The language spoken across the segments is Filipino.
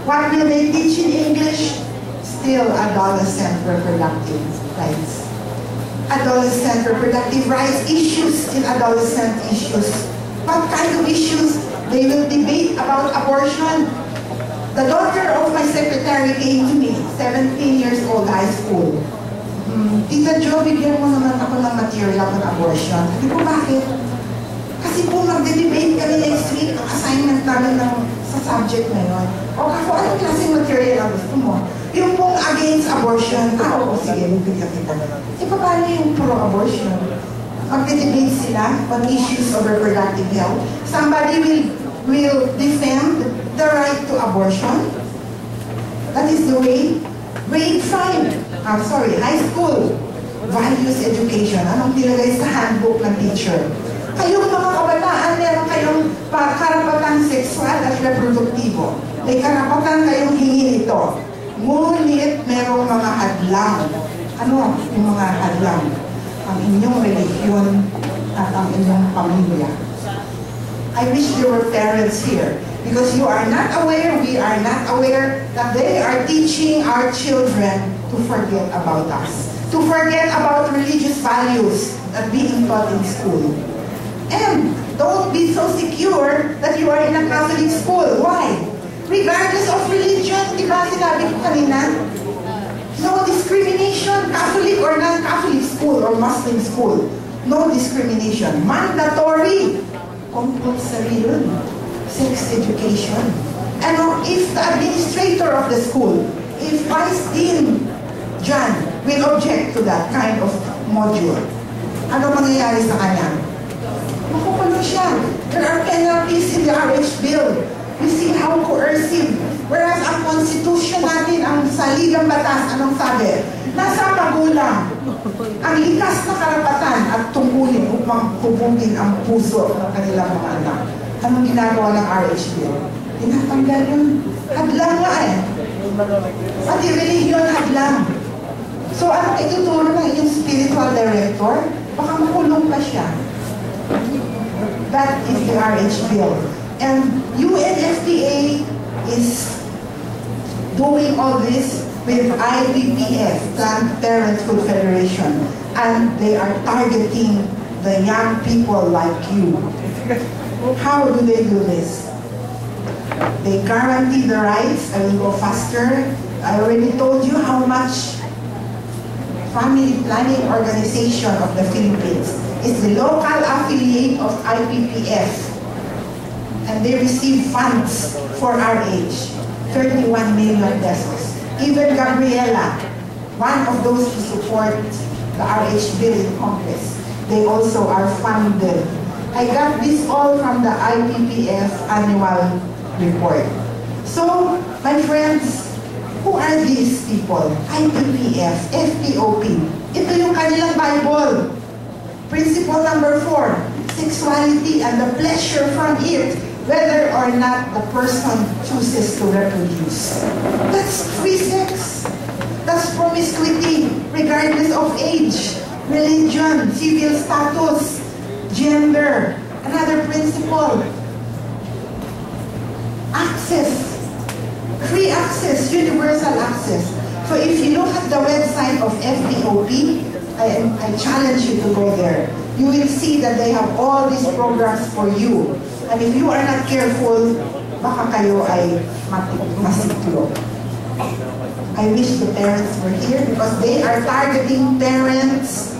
What will they teach in English? Still adolescent reproductive rights. Adolescent reproductive rights issues in adolescent issues. What kind of issues? They will debate about abortion. The daughter of my secretary came to me, 17 years old, high school. Tita Jo, bigyan mo naman ako ng material on abortion. Sabi ko, bakit? Kasi kung magde-debate kami next week, ang assignment namin sa subject na yun. O ako, anong klaseng material ang gusto mo? Yung pong against abortion, oo, sige, bigyan kita. Paano yung pro-abortion? Magde-debate sila on issues of reproductive health. Somebody will defend the right to abortion. That is the way. Grade 5, high school, values education. Anong nilagay sa handbook ng teacher? Kayong mga kabataan, meron kayong karapatan sexual at reproduktibo. May karapatan kayong hingin ito. Ngunit merong mga hadlang. Ano yung mga hadlang? Ang inyong religion at ang inyong pamilya. I wish there were parents here because you are not aware, we are not aware that they are teaching our children to forget about us, to forget about religious values that being taught in school. And don't be so secure that you are in a Catholic school. Why? Regardless of religion, di ba sinabi ko kanina? No discrimination, Catholic or non-Catholic school or Muslim school. No discrimination. Mandatory. Compulsory yun. Sex education. And if the administrator of the school, if Vice Dean John will object to that kind of module, ano mangyayari sa kanya? Makukulong siya. There are penalties in the RH bill. We see how coercive. Whereas ang konstitusyon natin, ang saligang batas, anong sabi? Nasa magulang ang likas na karapatan at tungkulin upang hubugin ang puso ng kanilang mga anak. Anong ginagawa ng RH bill? Tinatanggal yun. Hadlang nga eh. Pati religion, hadlang. So anong ituturo ng inyong spiritual director? Baka makulong pa siya. That is the RH bill. And UNFPA is doing all this with IPPF, Planned Parenthood Federation, and they are targeting the young people like you. How do they do this? They guarantee the rights. I will go faster. I already told you how much Family Planning Organization of the Philippines is the local affiliate of IPPF. And they receive funds for our age, 31 million pesos. Even Gabriela, one of those who support the RH bill in Congress, they also are funded. I got this all from the IPPF annual report. So, my friends, who are these people? IPPF, FPOP. Ito yung kanilang Bible. Principle number 4, sexuality and the pleasure from it, whether or not the person chooses to reproduce. That's free sex. That's promiscuity, regardless of age, religion, civil status, gender. Another principle, access, free access, universal access. So if you look at the website of FPOP, I challenge you to go there. You will see that they have all these programs for you. And if you are not careful, baka kayo ay masiplo. I wish the parents were here because they are targeting parents,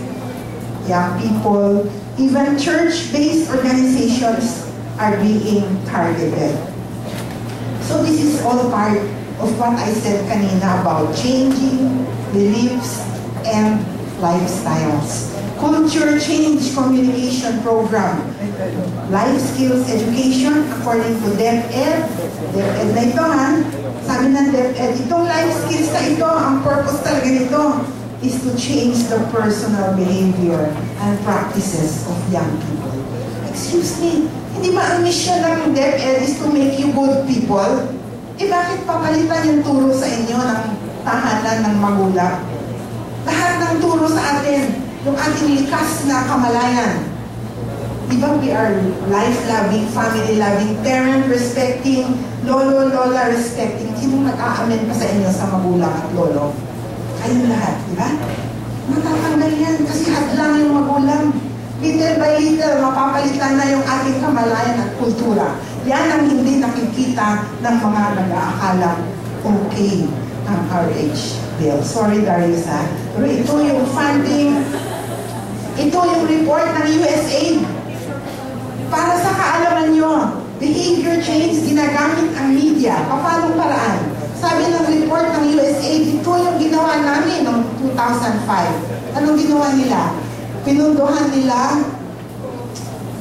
young people, even church-based organizations are being targeted. So this is all part of what I said kanina about changing beliefs and lifestyles. Culture Change Communication Program. Life Skills Education according to DepEd. DepEd na ito ha. Sabi ng DepEd, itong life skills na ito, ang purpose talaga nito is to change the personal behavior and practices of young people. Excuse me, hindi ba ang mission ng DepEd is to make you good people? Eh bakit papalitan yung turo sa inyo ng tahanan ng magulang? Lahat ng turo sa atin, yung ating likas na kamalayan. Di ba we are life-loving, family-loving, parent-respecting, lolo-lola respecting. Sino nag-aamen pa sa inyo sa magulang at lolo? Kayong lahat, di ba? Matatanggal yan kasi hadlang yung magulang. Little by little, mapapalitan na yung ating kamalayan at kultura. Yan ang hindi nakikita ng mga nag-aakalang okay ang RH bill. Sorry, Darius, ha? Pero ito yung funding, ito yung report ng USAID. Para sa kaalaman nyo, behavior change, ginagamit ang media. Paano paraan? Sabi ng report ng USAID, ito yung ginawa namin noong 2005. Anong ginawa nila? Pinunduhan nila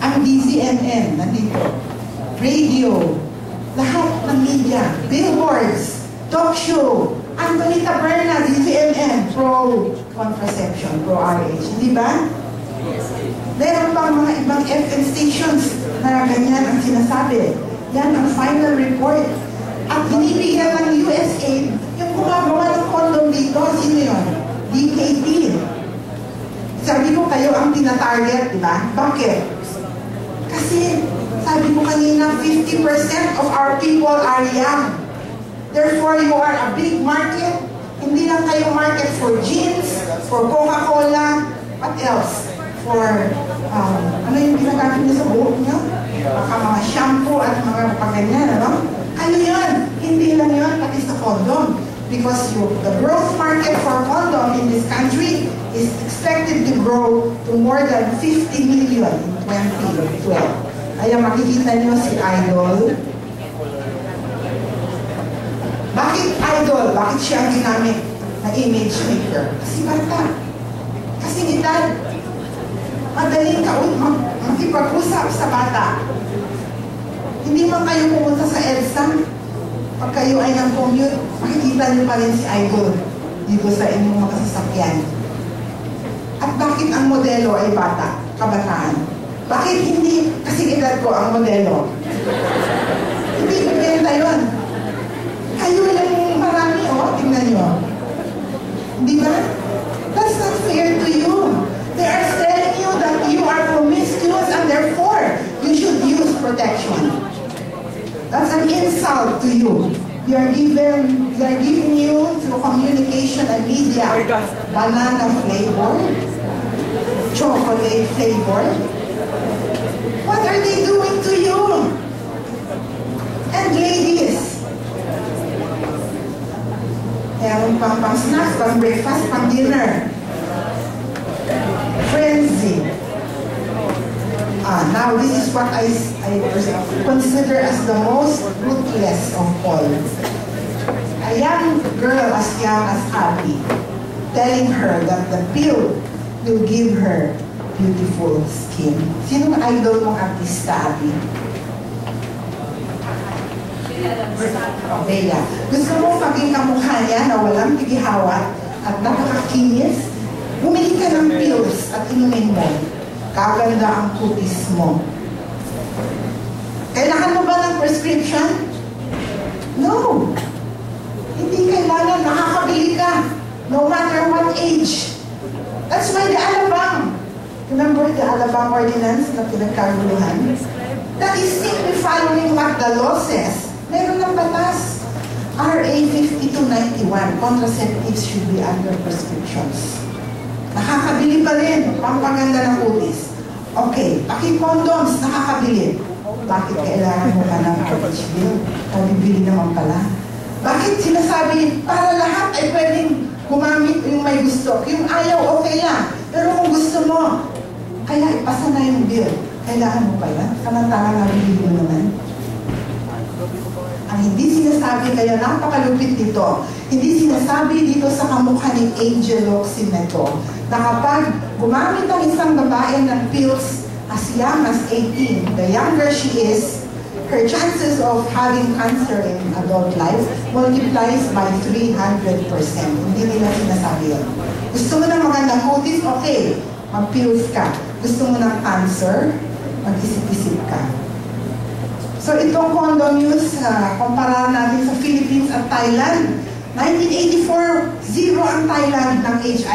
ang DZMM, nandito, radio, lahat ng media, billboards, talk show, Anthony Taberna, DZMM, pro-contraception, pro-RH, di ba? Meron pang mga ibang FM stations na ganyan ang sinasabi. Yan ang final report. At binibigyan ng USAID yung gumagawa ng condom dito. Sino yun? DKT. Sabi ko kayo ang tina-target, di ba? Bakit? Kasi sabi ko kanina, 50% of our people are young. Therefore, you are a big market. Hindi lang kayo market for jeans, for Coca-Cola, what else? For, ano yung ginagamit niyo sa buhok niyo? Baka mga shampoo at mga paganyan, ano? Ano yun? Hindi lang yun, pati sa condom. Because the growth market for condom in this country is expected to grow to more than 50 million in 2012. Kaya makikita niyo si Idol. Bakit Idol? Bakit siya ang ginamit na image maker? Kasi bata. Kasi edad. Madaling makipag-usap sa bata. Hindi man kayo pumunta sa EDSA. Pag kayo ay nang-commute, makikita niyo pa rin si Idol dito sa inyong mga sasakyan. At bakit ang modelo ay bata, kabataan? Bakit hindi kasi edad ko ang modelo? Hindi bibenta yun. Kayo lang marami, tingnan nyo. Di ba? That's not fair to you. They are telling you that you are promiscuous and therefore you should use protection. That's an insult to you. They are giving you through communication and media banana flavor, chocolate flavor. What are they doing to you? And ladies, meron pang snacks, pang breakfast, pang dinner. Frenzy. Now this is what I consider as the most ruthless of all. A young girl as young as Abby telling her that the pill will give her beautiful skin. Sinong idol mong artista, Abby? Bella. Gusto mo maging kamukha niya na walang tigihawa at napakakinis? Bumili ka ng pills at inumin mo. Kaganda ang kutis mo. Kailangan mo ba ng prescription? No. Hindi kailangan. Nakakabili ka. No matter what age. That's why the Alabang. Remember the Alabang ordinance na pinagkaguluhan? That is simply following what the law says. Meron ng batas. RA 5291, contraceptives should be under prescriptions. Nakakabili pa rin, pampaganda ng kutis. Okay, paki-condoms, nakakabili. Bakit kailangan mo ka ng RH bill? Kabibili naman pala. Bakit sinasabi, para lahat ay pwedeng gumamit yung may gusto. Yung ayaw, okay lang. Pero kung gusto mo, kaya ipasa na yung bill. Kailangan mo pala. Samantala nga bibili mo naman. Ang hindi sinasabi, kaya napakalupit dito, hindi sinasabi dito sa kamukha ni Angel Locsin na ito, na kapag gumamit ang isang babae ng pills as young as 18, the younger she is, her chances of having cancer in adult life multiplies by 300%. Hindi nila sinasabi yun. Gusto mo ng magandang kutis? Okay, mag-pills ka. Gusto mo ng cancer? Mag-isip-isip ka. So itong condom use, kumpara natin sa Philippines at Thailand. 1984, zero ang Thailand ng HIV.